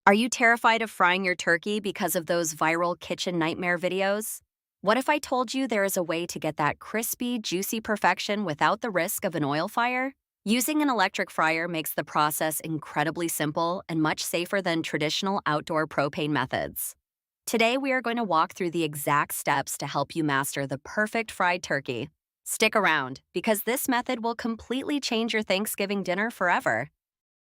Are you terrified of frying your turkey because of those viral kitchen nightmare videos? What if I told you there is a way to get that crispy, juicy perfection without the risk of an oil fire? Using an electric fryer makes the process incredibly simple and much safer than traditional outdoor propane methods. Today, we are going to walk through the exact steps to help you master the perfect fried turkey. Stick around, because this method will completely change your Thanksgiving dinner forever.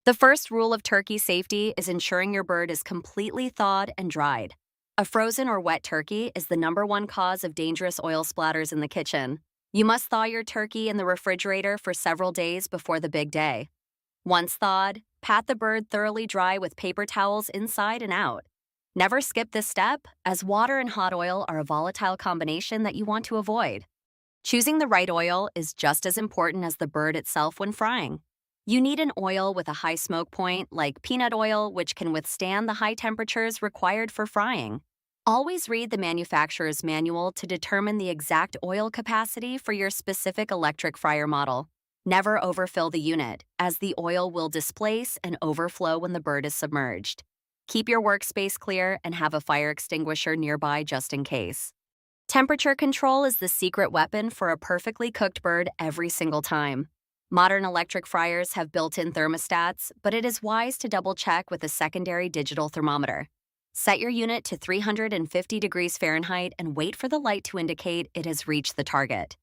The first rule of turkey safety is ensuring your bird is completely thawed and dried. A frozen or wet turkey is the #1 cause of dangerous oil splatters in the kitchen. You must thaw your turkey in the refrigerator for several days before the big day. Once thawed, pat the bird thoroughly dry with paper towels inside and out. Never skip this step, as water and hot oil are a volatile combination that you want to avoid. Choosing the right oil is just as important as the bird itself when frying. You need an oil with a high smoke point, like peanut oil, which can withstand the high temperatures required for frying. Always read the manufacturer's manual to determine the exact oil capacity for your specific electric fryer model. Never overfill the unit, as the oil will displace and overflow when the bird is submerged. Keep your workspace clear and have a fire extinguisher nearby just in case. Temperature control is the secret weapon for a perfectly cooked bird every single time. Modern electric fryers have built-in thermostats, but it is wise to double-check with a secondary digital thermometer. Set your unit to 350 degrees Fahrenheit and wait for the light to indicate it has reached the target.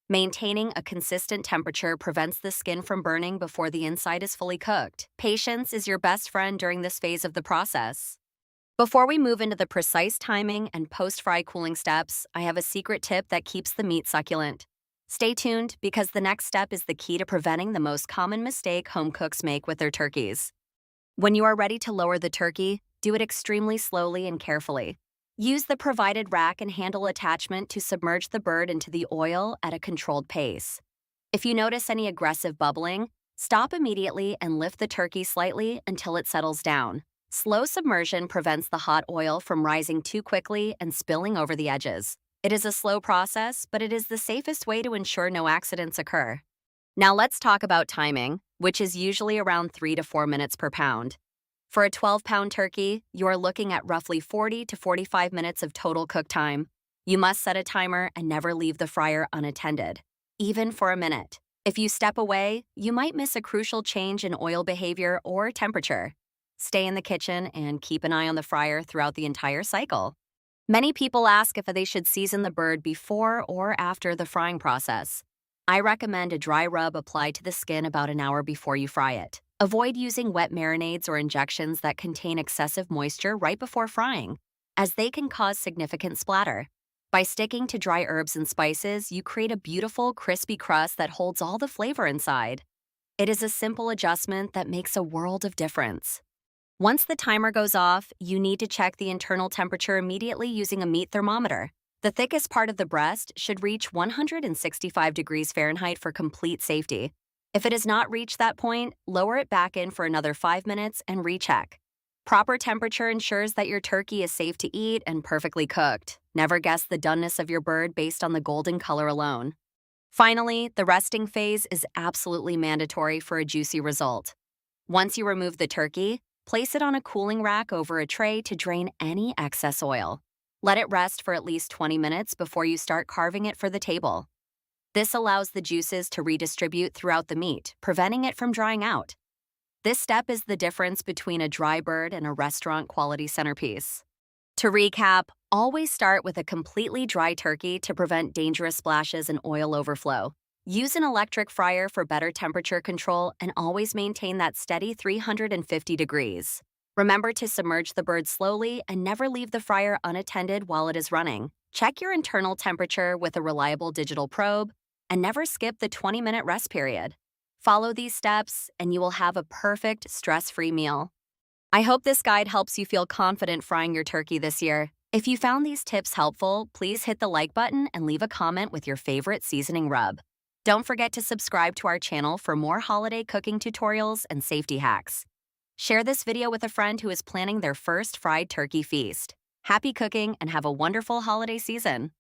Maintaining a consistent temperature prevents the skin from burning before the inside is fully cooked. Patience is your best friend during this phase of the process. Before we move into the precise timing and post-fry cooling steps, I have a secret tip that keeps the meat succulent. Stay tuned, because the next step is the key to preventing the most common mistake home cooks make with their turkeys. When you are ready to lower the turkey, do it extremely slowly and carefully. Use the provided rack and handle attachment to submerge the bird into the oil at a controlled pace. If you notice any aggressive bubbling, stop immediately and lift the turkey slightly until it settles down. Slow submersion prevents the hot oil from rising too quickly and spilling over the edges. It is a slow process, but it is the safest way to ensure no accidents occur. Now let's talk about timing, which is usually around 3 to 4 minutes per pound. For a 12-pound turkey, you are looking at roughly 40 to 45 minutes of total cook time. You must set a timer and never leave the fryer unattended, even for a minute. If you step away, you might miss a crucial change in oil behavior or temperature. Stay in the kitchen and keep an eye on the fryer throughout the entire cycle. Many people ask if they should season the bird before or after the frying process. I recommend a dry rub applied to the skin about an hour before you fry it. Avoid using wet marinades or injections that contain excessive moisture right before frying, as they can cause significant splatter. By sticking to dry herbs and spices, you create a beautiful, crispy crust that holds all the flavor inside. It is a simple adjustment that makes a world of difference. Once the timer goes off, you need to check the internal temperature immediately using a meat thermometer. The thickest part of the breast should reach 165 degrees Fahrenheit for complete safety. If it has not reached that point, lower it back in for another 5 minutes and recheck. Proper temperature ensures that your turkey is safe to eat and perfectly cooked. Never guess the doneness of your bird based on the golden color alone. Finally, the resting phase is absolutely mandatory for a juicy result. Once you remove the turkey, place it on a cooling rack over a tray to drain any excess oil. Let it rest for at least 20 minutes before you start carving it for the table. This allows the juices to redistribute throughout the meat, preventing it from drying out. This step is the difference between a dry bird and a restaurant-quality centerpiece. To recap, always start with a completely dry turkey to prevent dangerous splashes and oil overflow. Use an electric fryer for better temperature control and always maintain that steady 350 degrees. Remember to submerge the bird slowly and never leave the fryer unattended while it is running. Check your internal temperature with a reliable digital probe and never skip the 20-minute rest period. Follow these steps and you will have a perfect, stress-free meal. I hope this guide helps you feel confident frying your turkey this year. If you found these tips helpful, please hit the like button and leave a comment with your favorite seasoning rub. Don't forget to subscribe to our channel for more holiday cooking tutorials and safety hacks. Share this video with a friend who is planning their first fried turkey feast. Happy cooking and have a wonderful holiday season!